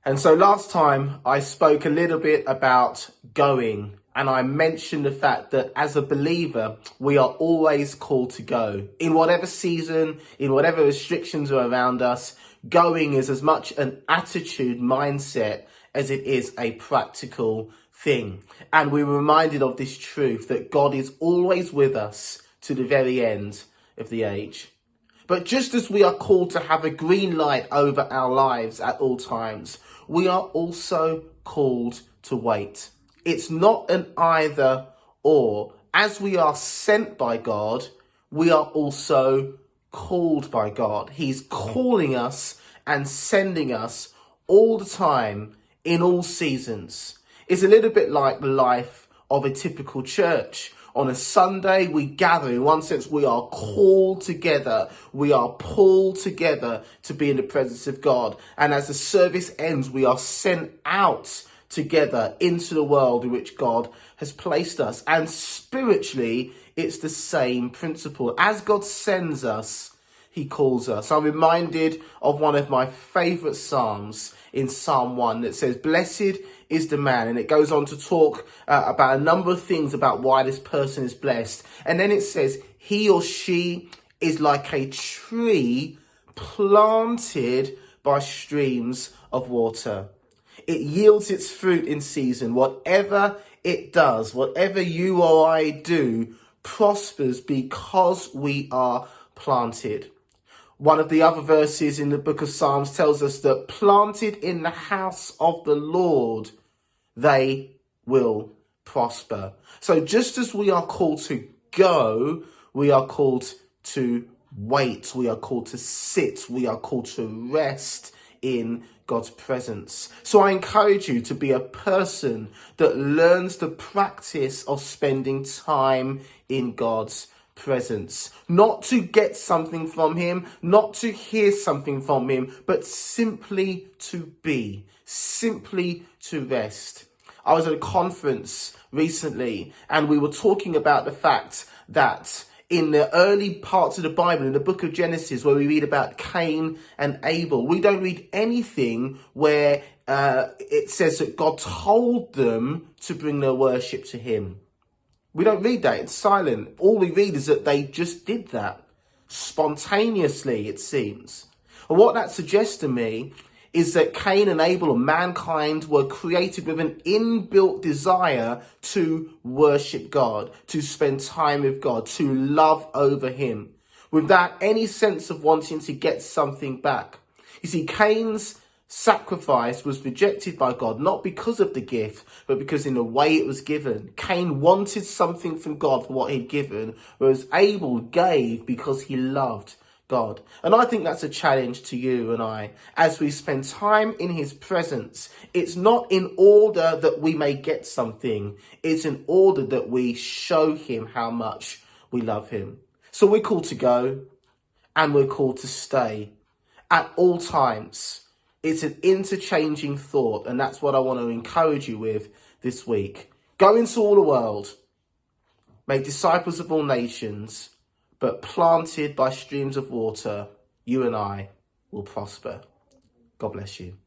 And so last time I spoke a little bit about going, and I mentioned the fact that as a believer, we are always called to go. In whatever season, in whatever restrictions are around us, going is as much an attitude mindset as it is a practical thing. And we were reminded of this truth that God is always with us to the very end of the age. But just as we are called to have a green light over our lives at all times, we are also called to wait. It's not an either or. As we are sent by God, we are also called by God. He's calling us and sending us all the time in all seasons. It's a little bit like the life of a typical church. On a Sunday, we gather. In one sense, we are called together. We are pulled together to be in the presence of God. And as the service ends, we are sent out together into the world in which God has placed us. And spiritually, it's the same principle. As God sends us, he calls us. I'm reminded of one of my favourite Psalms in Psalm 1 that says, "Blessed is the man," and it goes on to talk about a number of things about why this person is blessed. And then it says, "He or she is like a tree planted by streams of water. It yields its fruit in season. Whatever it does, whatever you or I do, prospers because we are planted." One of the other verses in the book of Psalms tells us that planted in the house of the Lord, they will prosper. So just as we are called to go, we are called to wait. We are called to sit. We are called to rest in God's presence. So I encourage you to be a person that learns the practice of spending time in God's presence, not to get something from him, not to hear something from him, but simply to be, simply to rest. I was at a conference recently and we were talking about the fact that in the early parts of the Bible, in the book of Genesis, where we read about Cain and Abel, we don't read anything where it says that God told them to bring their worship to him. We don't read that. It's silent. All we read is that they just did that spontaneously, it seems. And what that suggests to me is that Cain and Abel, or mankind, were created with an inbuilt desire to worship God, to spend time with God, to love over him, without any sense of wanting to get something back. You see, Cain's sacrifice was rejected by God, not because of the gift, but because in the way it was given. Cain wanted something from God for what he'd given, whereas Abel gave because he loved God. And I think that's a challenge to you and I. As we spend time in his presence, it's not in order that we may get something. It's in order that we show him how much we love him. So we're called to go and we're called to stay at all times. It's an interchanging thought, and that's what I want to encourage you with this week. Go into all the world, make disciples of all nations, but planted by streams of water, you and I will prosper. God bless you.